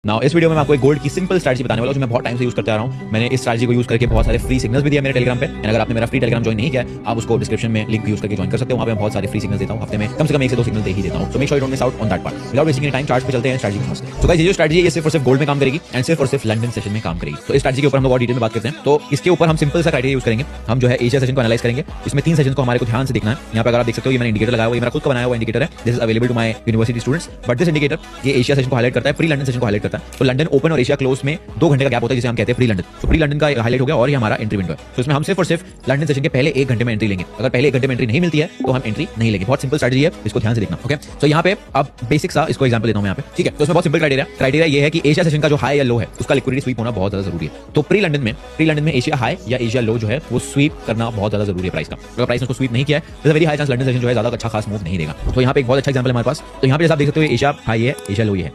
Now इस video में मैं आपको एक गोल्ड की सिंपल स्ट्रैटेजी बताने वाला हूं जो मैं बहुत टाइम से यूज करते आ रहा हूं। मैंने इस स्ट्रैटेजी को यूज करके बहुत सारे फ्री सिग्नल्स भी दिए मेरे टेलीग्राम पे। एंड अगर आपने मेरा फ्री टेलीग्राम ज्वाइन नहीं किया है, आप उसको डिस्क्रिप्शन में लिंक यूज करके ज्वाइन कर सकते हो। वहां पे मैं बहुत सारे फ्री सिग्नल्स देता हूं, हफ्ते में कम से कम 1 से 2 सिग्नल दे ही देता हूं। So make sure you don't miss out on that part. Without wasting any time charts पे चलते हैं स्ट्रैटेजी के साथ। सो गाइस, ये जो स्ट्रैटेजी है ये सिर्फ और सिर्फ गोल्ड में काम करेगी एंड सिर्फ और सिर्फ लंदन सेशन में काम करेगी। तो इस स्ट्रैटेजी के ऊपर हम लोग और डिटेल में बात करते हैं। तो इसके ऊपर हम सिंपल सा क्राइटेरिया यूज करेंगे। हम जो है एशिया सेशन को एनालाइज करेंगे। इसमें 3 सेशन को हमारे को ध्यान से देखना है। यहाँ पे अगर आप देख सकते हो ये मैंने इंडिकेटर लगाया हुआ है, ये मेरा खुद का बनाया हुआ इंडिकेटर है। This is available to my university students. But this indicator ये एशिया सेशन को हाईलाइट करता है, प्री लंदन सेशन को हाईलाइट करता है। तो लंदन ओपन और एशिया क्लोज में 2 घंटे का गैप होता है जिसे हम कहते हैं प्री लंदन। तो प्री लंदन का हाईलाइट हो गया और ये हमारा एंट्री विंडो है। तो इसमें हम सिर्फ और सिर्फ लंदन सेशन के पहले 1 घंटे में एंट्री लेंगे। अगर पहले 1 घंटे में एंट्री नहीं मिलती है तो हम एंट्री नहीं लेंगे। बहुत सिंपल स्ट्रैटेजी है, इसको ध्यान से देखना। ओके, तो यहाँ पे अब बेसिक सा इसको एग्जांपल देता हूं मैं यहाँ पे, ठीक है। तो इसमें बहुत सिंपल क्राइटेरिया ये है कि एशिया सेशन का जो हाई या लो है उसका लिक्विडिटी स्वीप होना बहुत ज्यादा जरूरी है। तो प्री लंदन में एशिया हाई या एशिया लो जो है वो स्वीप करना बहुत ज्यादा जरूरी है प्राइस का। अगर प्राइस उसको स्वीप नहीं किया है तो very high chance London session जो है ज्यादा अच्छा खास मूव नहीं देगा। तो यहाँ पे एक बहुत अच्छा एग्जांपल है हमारे पास। तो यहाँ पे जैसा आप देख सकते हो एशिया हाई है, एशिया लो ये है।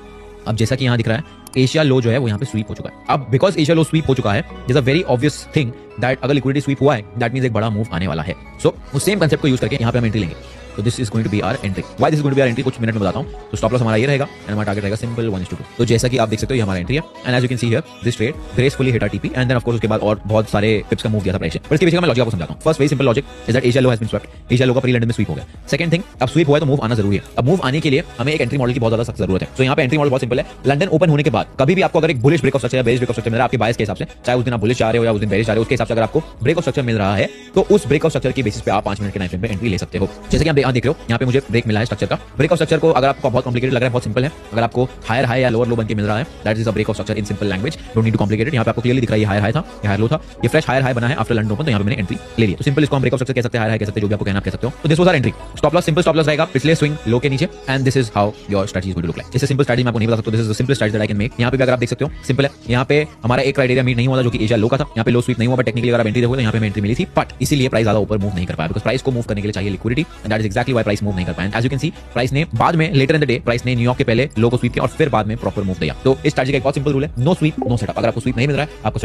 अब जैसा कि यहाँ दिख रहा है एशिया लो जो है वो यहाँ पे स्वीप हो चुका है। अब बिकॉज एशिया लो स्वीप हो चुका है, is a very obvious thing that अगर लिक्विडिटी स्वीप हुआ है दैट मींस एक बड़ा मूव आने वाला है। सो उस सेम कंसेप्ट को यूज करके यहाँ पे हम एंट्री लेंगे। तो this is going to be our entry. Why this is going to be our entry कुछ मिनट में बताता हूँ। तो स्टॉप लॉस हमारा ये रहेगा एंड हमारा टारगेट रहेगा सिंपल 1:2। तो जैसा कि आप देख सकते हो ये हमारा एंट्री है and as you can see here this trade gracefully hit our TP and then of course उसके बाद और बहुत सारे पिप्स का मूव दिया था प्राइस। पर इसके पीछे का मैं लॉजिक आपको समझाता हूँ। First very simple logic is that Asia low has been swept. Asia low का प्री लंदन में स्वीप हो गया। सेकंड थिंग, अब स्वीप हुआ है तो मूव आना जरूरी है। अब मूव आने के लिए हमें एक एंट्री मॉडल की बहुत ज्यादा सख्त जरूरत है। तो यहाँ पे एंट्री मॉडल बहुत सिंपल है। लंदन ओपन होने के बाद कभी भी आपको अगर एक बुलिश ब्रेक ऑफ स्ट्रक्चर या बेरिश ब्रेक ऑफ स्ट्रक्चर मिल रहा है आपके बायस के हिसाब से, चाहे उस दिन आप बुलिश चाह रहे हो या उस दिन बेरिश चाह रहे हो, उसके हिसाब से अगर आपको ब्रेक ऑफ स्ट्रक्चर मिल रहा है तो उस ब्रेक ऑफ स्ट्रक्चर की बेसिस पे आप 5 मिनट के टाइम फ्रेम पे एंट्री ले सकते हो। जैसे कि आप देख रहे हो यहाँ पे मुझे ब्रेक मिला है स्ट्रक्चर का। ब्रेक ऑफ स्ट्रक्चर को अगर आपको बहुत कॉम्प्लिकेटेड लग रहा है, बहुत सिंपल है। अगर आपको हायर हाई या लोअर लो बन के मिल रहा है that is a break of structure in simple language, don't need to complicated. यहाँ पे आपको क्लियरली दिख रहा है ये हायर हाई था, ये हायर लो था, ये फ्रेश हायर हाई बना है आफ्टर लंदन ओपन। तो यहाँ पे मैंने एंट्री ले लिया। तो सिंपल इसको हम ब्रेक ऑफ स्ट्रक्चर कह सकते हैं, हायर हाई कह सकते हैं, जो भी आपको कहना आप कह सकते हो। तो this was our entry. Stop loss simple stop loss रहेगा पिछले स्विंग लो के नीचे and this is how your strategy is going to look like. इससे सिंपल स्ट्रैटेजी मैं आपको नहीं बता सकता। This is the simplest strategy that I can make. यहाँ पे भी अगर आप देख सकते हो सिंपल है। यहाँ पे हमारा एक क्राइटेरिया मीट नहीं हुआ जो कि एशिया लो का था। यहाँ पे लो स्वीप नहीं हुआ बट टेक्निकली अगर आप एंट्री देखोगे तो यहाँ पे एंट्री मिली थी। बट इसीलिए प्राइस ज्यादा ऊपर मूव नहीं कर पाया बिकॉज प्राइस को मूव करने के लिए चाहिए liquidity and that is exactly why price move नहीं कर पाया। As you can see price ने बाद में later in the day price ने न्यूयॉर्क के पहले लो को स्वीप किया और फिर बाद में प्रॉपर मूव दिया। तो इस स्ट्रैटेजी का एक बहुत सिंपल रूल है, नो स्वीप नो सेटअप। अगर आपको स्वीप नहीं मिल रहा है आपको